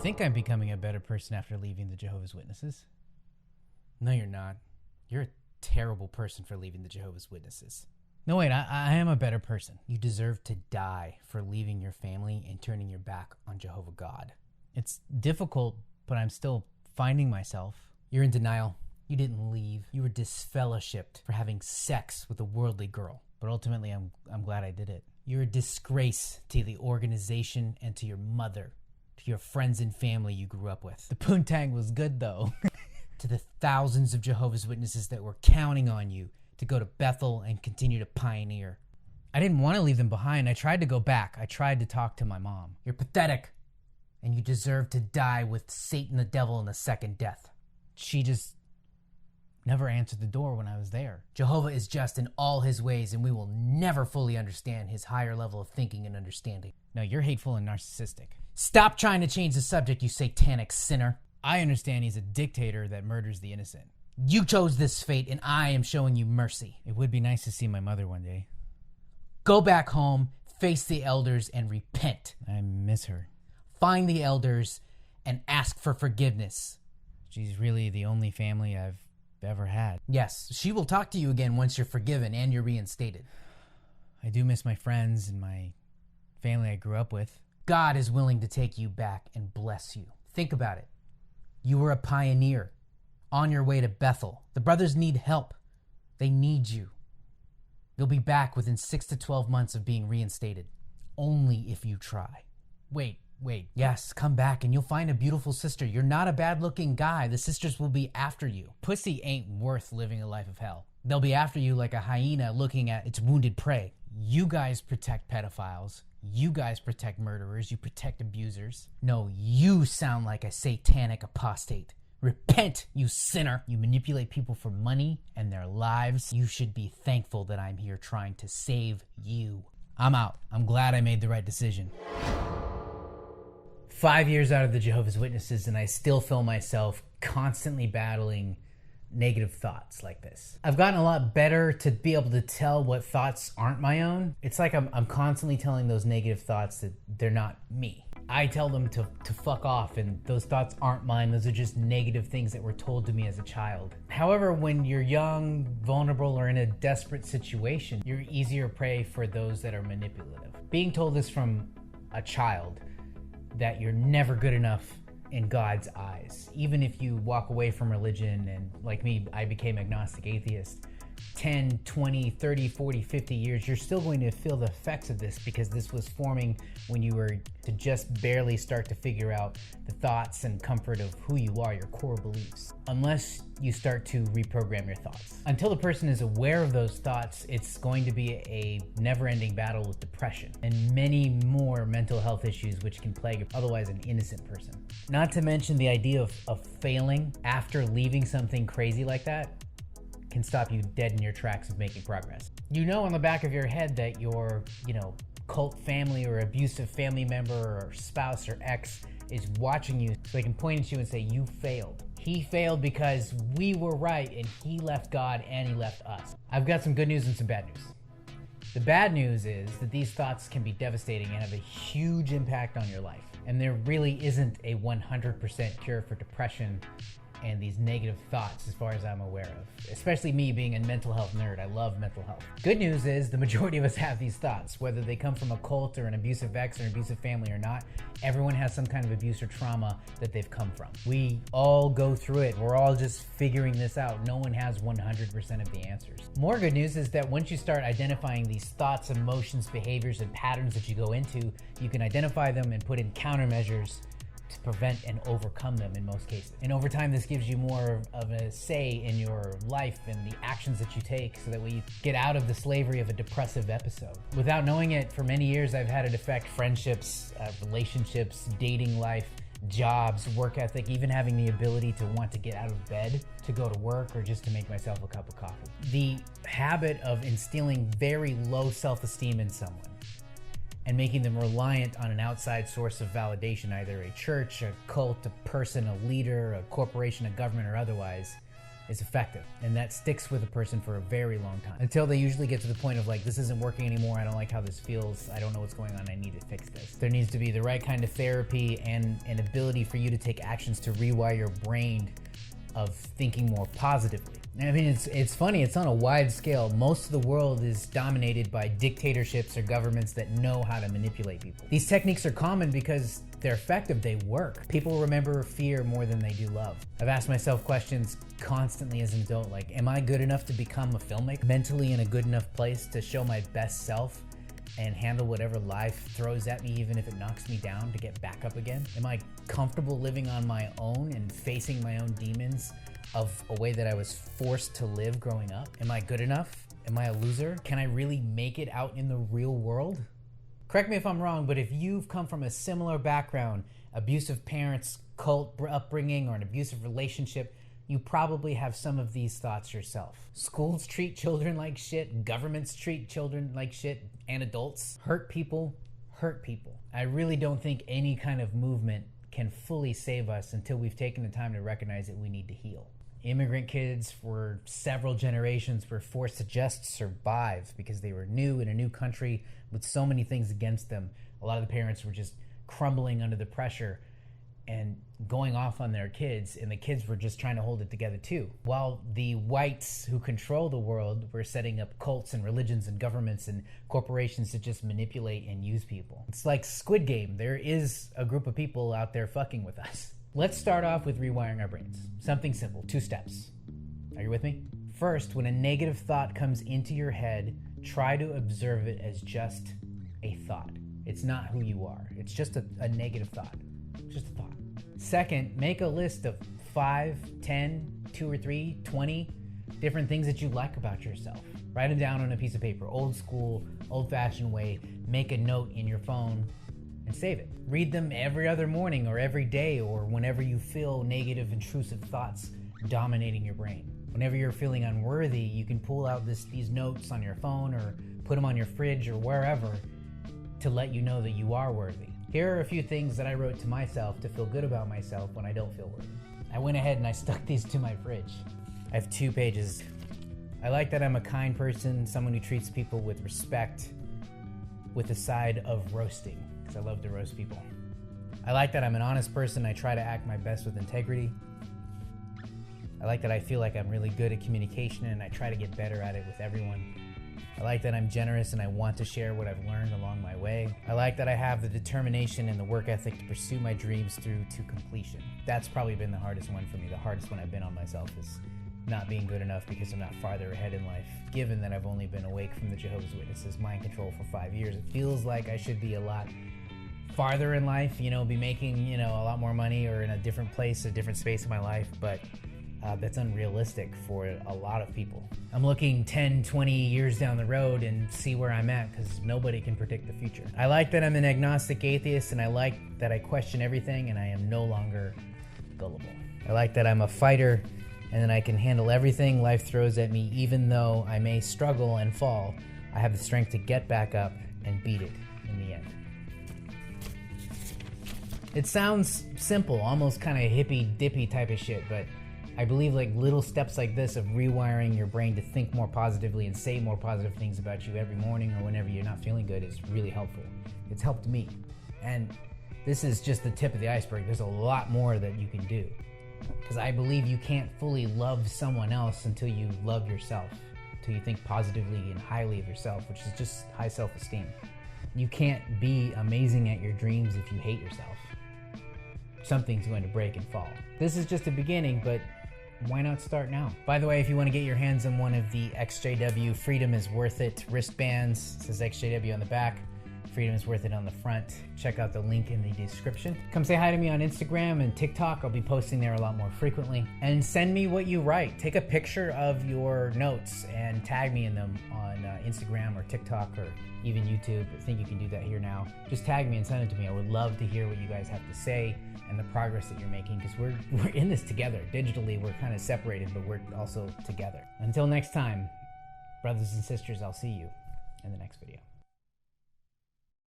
think I'm becoming a better person after leaving the Jehovah's Witnesses. No, you're not. You're a terrible person for leaving the Jehovah's Witnesses. No, wait, I am a better person. You deserve to die for leaving your family and turning your back on Jehovah God. It's difficult, but I'm still finding myself. You're in denial. You didn't leave. You were disfellowshipped for having sex with a worldly girl. But ultimately, I'm glad I did it. You're a disgrace to the organization and to your mother, to your friends and family you grew up with. The poontang was good, though. To the thousands of Jehovah's Witnesses that were counting on you to go to Bethel and continue to pioneer. I didn't want to leave them behind. I tried to go back. I tried to talk to my mom. You're pathetic, and you deserve to die with Satan, the devil, and the second death. She just never answered the door when I was there. Jehovah is just in all his ways, and we will never fully understand his higher level of thinking and understanding. No, you're hateful and narcissistic. Stop trying to change the subject, you satanic sinner. I understand he's a dictator that murders the innocent. You chose this fate, and I am showing you mercy. It would be nice to see my mother one day. Go back home, face the elders, and repent. I miss her. Find the elders and ask for forgiveness. She's really the only family I've ever had. Yes, she will talk to you again once you're forgiven and you're reinstated. I do miss my friends and my family I grew up with. God is willing to take you back and bless you. Think about it. You were a pioneer on your way to Bethel. The brothers need help. They need you. You'll be back within 6 to 12 months of being reinstated. Only if you try. Wait. Yes, come back and you'll find a beautiful sister. You're not a bad-looking guy. The sisters will be after you. Pussy ain't worth living a life of hell. They'll be after you like a hyena looking at its wounded prey. You guys protect pedophiles. You guys protect murderers. You protect abusers. No, you sound like a satanic apostate. Repent, you sinner. You manipulate people for money and their lives. You should be thankful that I'm here trying to save you. I'm out. I'm glad I made the right decision. 5 years out of the Jehovah's Witnesses, and I still feel myself constantly battling negative thoughts like this. I've gotten a lot better to be able to tell what thoughts aren't my own. It's like I'm constantly telling those negative thoughts that they're not me. I tell them to fuck off, and those thoughts aren't mine. Those are just negative things that were told to me as a child. However, when you're young, vulnerable, or in a desperate situation, you're easier prey for those that are manipulative. Being told this from a child, that you're never good enough in God's eyes. Even if you walk away from religion, and like me, I became agnostic atheist, 10, 20, 30, 40, 50 years, you're still going to feel the effects of this because this was forming when you were to just barely start to figure out the thoughts and comfort of who you are, your core beliefs, unless you start to reprogram your thoughts. Until the person is aware of those thoughts, it's going to be a never-ending battle with depression and many more mental health issues which can plague otherwise an innocent person. Not to mention the idea of failing after leaving something crazy like that can stop you dead in your tracks of making progress. You know in the back of your head that your, cult family or abusive family member or spouse or ex is watching you, so they can point at you and say, you failed. He failed because we were right and he left God and he left us. I've got some good news and some bad news. The bad news is that these thoughts can be devastating and have a huge impact on your life. And there really isn't a 100% cure for depression and these negative thoughts as far as I'm aware of. Especially me being a mental health nerd. I love mental health. Good news is the majority of us have these thoughts, whether they come from a cult or an abusive ex or an abusive family or not. Everyone has some kind of abuse or trauma that they've come from. We all go through it. We're all just figuring this out. No one has 100% of the answers. More good news is that once you start identifying these thoughts, emotions, behaviors, and patterns that you go into, you can identify them and put in countermeasures to prevent and overcome them in most cases. And over time, this gives you more of a say in your life and the actions that you take, so that we get out of the slavery of a depressive episode. Without knowing it, for many years, I've had it affect friendships, relationships, dating life, jobs, work ethic, even having the ability to want to get out of bed to go to work or just to make myself a cup of coffee. The habit of instilling very low self-esteem in someone and making them reliant on an outside source of validation, either a church, a cult, a person, a leader, a corporation, a government, or otherwise, is effective, and that sticks with a person for a very long time, until they usually get to the point of like, this isn't working anymore, I don't like how this feels, I don't know what's going on, I need to fix this. There needs to be the right kind of therapy and an ability for you to take actions to rewire your brain of thinking more positively. I mean, it's funny, it's on a wide scale. Most of the world is dominated by dictatorships or governments that know how to manipulate people. These techniques are common because they're effective, they work. People remember fear more than they do love. I've asked myself questions constantly as an adult, like, am I good enough to become a filmmaker? Mentally in a good enough place to show my best self and handle whatever life throws at me, even if it knocks me down, to get back up again? Am I comfortable living on my own and facing my own demons of a way that I was forced to live growing up? Am I good enough? Am I a loser? Can I really make it out in the real world? Correct me if I'm wrong, but if you've come from a similar background, abusive parents, cult upbringing, or an abusive relationship, you probably have some of these thoughts yourself. Schools treat children like shit, governments treat children like shit, and adults hurt people. I really don't think any kind of movement can fully save us until we've taken the time to recognize that we need to heal. Immigrant kids for several generations were forced to just survive because they were new in a new country with so many things against them. A lot of the parents were just crumbling under the pressure and going off on their kids, and the kids were just trying to hold it together too. While the whites who control the world were setting up cults and religions and governments and corporations to just manipulate and use people. It's like Squid Game. There is a group of people out there fucking with us. Let's start off with rewiring our brains. Something simple, 2 steps. Are you with me? First, when a negative thought comes into your head, try to observe it as just a thought. It's not who you are. It's just a negative thought. Just a thought. Second, make a list of 5, 10, 2 or 3, 20 different things that you like about yourself. Write them down on a piece of paper, old school, old-fashioned way. Make a note in your phone and save it. Read them every other morning or every day, or whenever you feel negative, intrusive thoughts dominating your brain. Whenever you're feeling unworthy, you can pull out these notes on your phone or put them on your fridge or wherever to let you know that you are worthy. Here are a few things that I wrote to myself to feel good about myself when I don't feel worthy. I went ahead and I stuck these to my fridge. I have 2 pages. I like that I'm a kind person, someone who treats people with respect, with a side of roasting, because I love to roast people. I like that I'm an honest person. I try to act my best with integrity. I like that I feel like I'm really good at communication and I try to get better at it with everyone. I like that I'm generous and I want to share what I've learned along my way. I like that I have the determination and the work ethic to pursue my dreams through to completion. That's probably been the hardest one for me. The hardest one I've been on myself is not being good enough because I'm not farther ahead in life. Given that I've only been awake from the Jehovah's Witnesses mind control for 5 years, it feels like I should be a lot farther in life, be making, a lot more money or in a different place, a different space in my life, but that's unrealistic for a lot of people. I'm looking 10, 20 years down the road and see where I'm at because nobody can predict the future. I like that I'm an agnostic atheist, and I like that I question everything and I am no longer gullible. I like that I'm a fighter and that I can handle everything life throws at me. Even though I may struggle and fall, I have the strength to get back up and beat it in the end. It sounds simple, almost kind of hippy-dippy type of shit, but I believe little steps like this of rewiring your brain to think more positively and say more positive things about you every morning or whenever you're not feeling good is really helpful. It's helped me. And this is just the tip of the iceberg. There's a lot more that you can do. Because I believe you can't fully love someone else until you love yourself, until you think positively and highly of yourself, which is just high self-esteem. You can't be amazing at your dreams if you hate yourself. Something's going to break and fall. This is just a beginning, but why not start now? By the way, if you want to get your hands on one of the XJW Freedom is Worth It wristbands, it says XJW on the back, Freedom is Worth It on the front. Check out the link in the description. Come say hi to me on Instagram and TikTok. I'll be posting there a lot more frequently. And send me what you write. Take a picture of your notes and tag me in them on Instagram or TikTok or even YouTube. I think you can do that here now. Just tag me and send it to me. I would love to hear what you guys have to say and the progress that you're making, because we're in this together. Digitally, we're kind of separated, but we're also together. Until next time, brothers and sisters, I'll see you in the next video.